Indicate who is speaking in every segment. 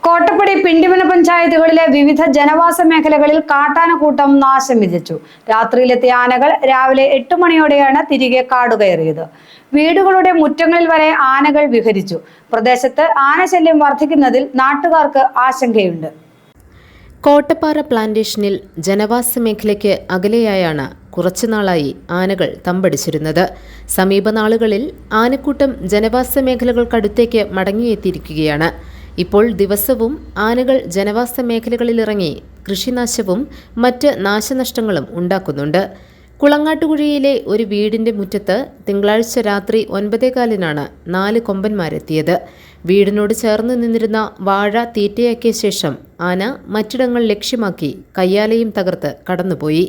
Speaker 1: കോട്ടപ്പടി പിണ്ടിമന പഞ്ചായത്തുകളിലെ വിവിധ ജനവാസ മേഖലകളിൽ കാട്ടാനക്കൂട്ടം നാശം വിതച്ചു. രാത്രിയിലെത്തിയ ആനകൾ രാവിലെ 8 മണിയോടെയാണ് തിരികെ കാടുകയറിയത്. വീടുകളുടെ മുറ്റങ്ങളിൽ വരെ ആനകൾ വിഹരിച്ചു. പ്രദേശത്ത് ആനശല്യം വർദ്ധിക്കുന്നതിൽ നാട്ടുകാർക്ക് ആശങ്കയുണ്ട്.
Speaker 2: കോട്ടപ്പാറ പ്ലാന്റേഷനിൽ ജനവാസ മേഖലയ്ക്ക് അകലെയായാണ് കുറച്ചുനാളായി ആനകൾ തമ്പടിച്ചിരുന്നത്. സമീപ നാളുകളിൽ ആനക്കൂട്ടം ജനവാസ മേഖലകൾക്കടുത്തേക്ക് മടങ്ങിയെത്തിയിരിക്കുകയാണ്. ഇപ്പോൾ ദിവസവും ആനകൾ ജനവാസ മേഖലകളിലിറങ്ങി കൃഷിനാശവും മറ്റ് നാശനഷ്ടങ്ങളും ഉണ്ടാക്കുന്നുണ്ട്. കുളങ്ങാട്ടുകുഴിയിലെ ഒരു വീടിന്റെ മുറ്റത്ത് തിങ്കളാഴ്ച രാത്രി 9:15-നാണ് 4 കൊമ്പന്മാരെത്തിയത്. വീടിനോട് ചേർന്ന് നിന്നിരുന്ന വാഴ തീറ്റയാക്കിയ ശേഷം ആന മറ്റിടങ്ങൾ ലക്ഷ്യമാക്കി കയ്യാലയും തകർത്ത് കടന്നുപോയി.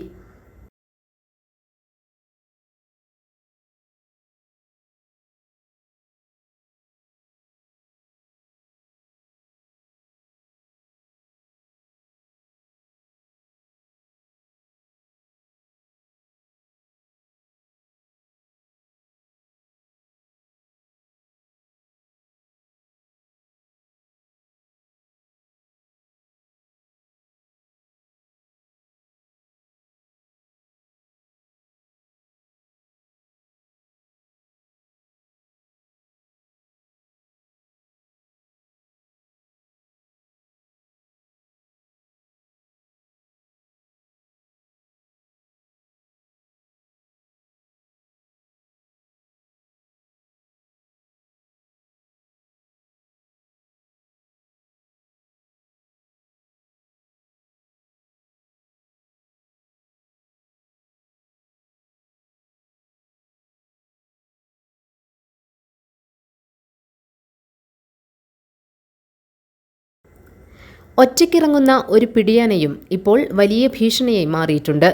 Speaker 2: ഒറ്റയ്ക്കിറങ്ങുന്ന ഒരു പിടിയാനയും ഇപ്പോൾ വലിയ ഭീഷണിയായി മാറിയിട്ടുണ്ട്.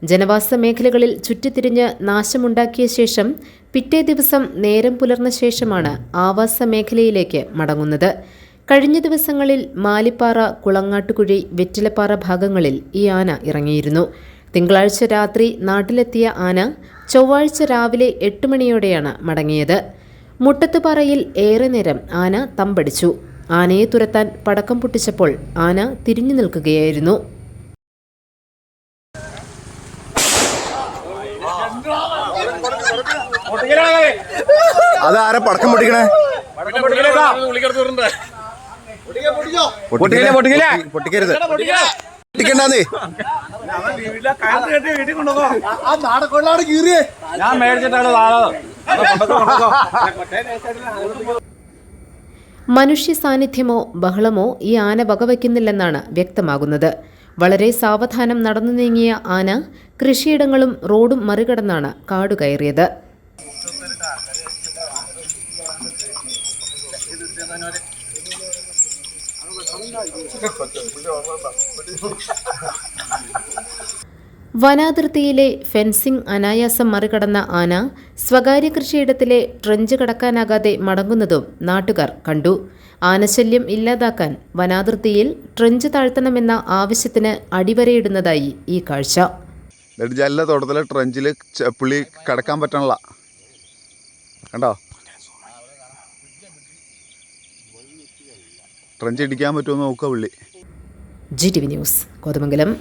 Speaker 2: ജനവാസ മേഖലകളിൽ ചുറ്റിത്തിരിഞ്ഞ് നാശമുണ്ടാക്കിയ ശേഷം പിറ്റേ ദിവസം നേരം പുലർന്ന ശേഷമാണ് ആവാസ മേഖലയിലേക്ക് മടങ്ങുന്നത്. കഴിഞ്ഞ ദിവസങ്ങളിൽ മാലിപ്പാറ, കുളങ്ങാട്ടുകുഴി, വെറ്റിലപ്പാറ ഭാഗങ്ങളിൽ ഈ ആന ഇറങ്ങിയിരുന്നു. തിങ്കളാഴ്ച രാത്രി നാട്ടിലെത്തിയ ആന ചൊവ്വാഴ്ച രാവിലെ 8 മണിയോടെയാണ് മടങ്ങിയത്. മുട്ടത്തുപാറയിൽ ഏറെ നേരം ആന തമ്പടിച്ചു. ആനയെ തുരത്താൻ പടക്കം പൊട്ടിച്ചപ്പോൾ ആന തിരിഞ്ഞു നിൽക്കുകയായിരുന്നു.
Speaker 3: അതാരാ പടക്കം പൊട്ടിക്കണേ? പൊട്ടിക്കരുത്, പൊട്ടിക്കണ്ടേ.
Speaker 4: ഞാൻ മേടിച്ചിട്ടാണ്
Speaker 2: മനുഷ്യ സാന്നിധ്യമോ ബഹളമോ ഈ ആന വകവയ്ക്കുന്നില്ലെന്നാണ് വ്യക്തമാകുന്നത്. വളരെ സാവധാനം നടന്നു നീങ്ങിയ ആന കൃഷിയിടങ്ങളും റോഡും മറികടന്നാണ് കാടുകയറിയത്. വനാതിർത്തിയിലെ ഫെൻസിംഗ് അനായാസം മറികടന്ന ആന സ്വകാര്യ കൃഷിയിടത്തിലെ ട്രെഞ്ച് കടക്കാനാകാതെ മടങ്ങുന്നതും നാട്ടുകാർ കണ്ടു. ആനശല്യം ഇല്ലാതാക്കാൻ വനാതിർത്തിയിൽ ട്രെഞ്ച് താഴ്ത്തണമെന്ന ആവശ്യത്തിന് അടിവരയിടുന്നതായി ഈ കാഴ്ച.
Speaker 3: ജല്ല തോട്ടത്തിലെ ട്രെഞ്ചിൽ പുള്ളി കടക്കാൻ പറ്റണല്ല, കണ്ടോ? ട്രെഞ്ച് ഇടിക്കാൻ പറ്റുമോ നോക്കുക പുള്ളി.
Speaker 2: GTV news, Kothamangalam.